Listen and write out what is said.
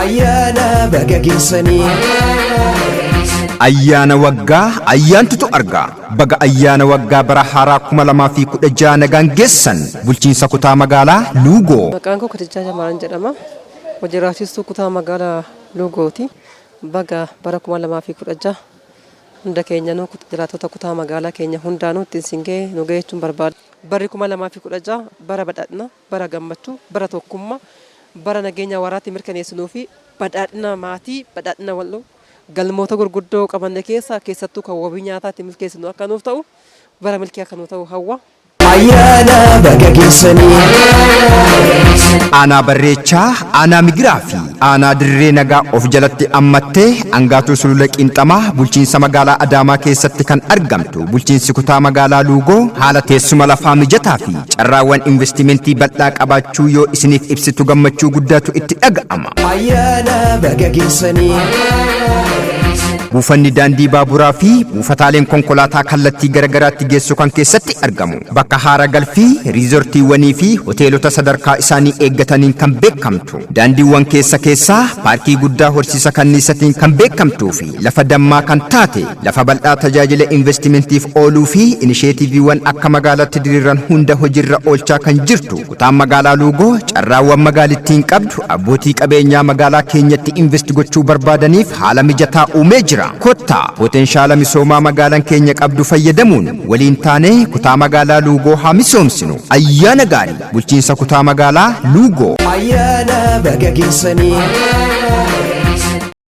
Ayyaana baga geessanii. Ayyaana waggaa ayyaantutu argaa baga ayyaana waggaa bara haaraa 2016 nagaan geessan bulchiinsa kutaa magaalaa Luugoo. Maqaan koo Khadijaa Jamaalaan jedhama. Hojii raawwachiistuu kutaa magaalaa Luugooti. Baga bara 2016 hunda keenya nu jiraatota kutaa magaalaa keenya hundaanuu ittiin singee nu geechuun barbaada. Barri 2016 bara badhaadhina, bara gammachuu, bara tokkummaa, bara nageenya waraatti mirkaneessinuu fi badhaadhina maatii, badhaadhina walloo galmoota gurguddoo qabanne keessattuu kan wabii nyaataatti milkeessinu akka nuuf ta'u bara milkii akka nuuf ta'u hawwa. Ayyaana baga geessanii. Aanaa Barreechaa, Aanaa Migiraa fi Aanaa Dirree Nagaa of jalatti ammattee Angaatuu Sulula Qinxamaa bulchiinsa magaalaa Adaamaa keessatti kan argamtu bulchiinsi kutaa magaalaa Luugoo haala teessuma lafaa mijataa fi carraawwan investimentii bal'aa qabaachuu yoo isiniif ibsitu gammachuu guddaatu itti dhaga'ama. Ayyaana baga geessanii. Buufanni daandii baaburaa fi buufataaleen konkolaataa kallattii garagaraatti geessu kan keessatti argamu. Bakka haara galfii, riizortiiwwanii fi hoteelota sadarkaa isaanii eeggataniin kan beekamtu. Daandiiwwan keessaa paarkii guddaa horsiisa kanniisatiin kan beekamtuu fi lafa dammaa kan taate, lafa bal'aa tajaajila investimentiif ooluu fi inisheetiiviiwwan akka magaalaatti diriiran hunda hojiirra oolchaa kan jirtu. Kutaan magaalaa Luugoo carraawwan magaalittiin qabdu abbootii qabeenyaa magaalaa keenyatti invest gochuu barbaadaniif haala mijataa uumee jira. Kotta potenshaala misoomaa magaalaan keenya qabdu fayyadamuun waliin taanee kutaa magaalaa Luugoo haa misoomsinu. Ayyaana gaarii bulchiinsa kutaa magaalaa Luugoo. Ayyaana baga geessanii.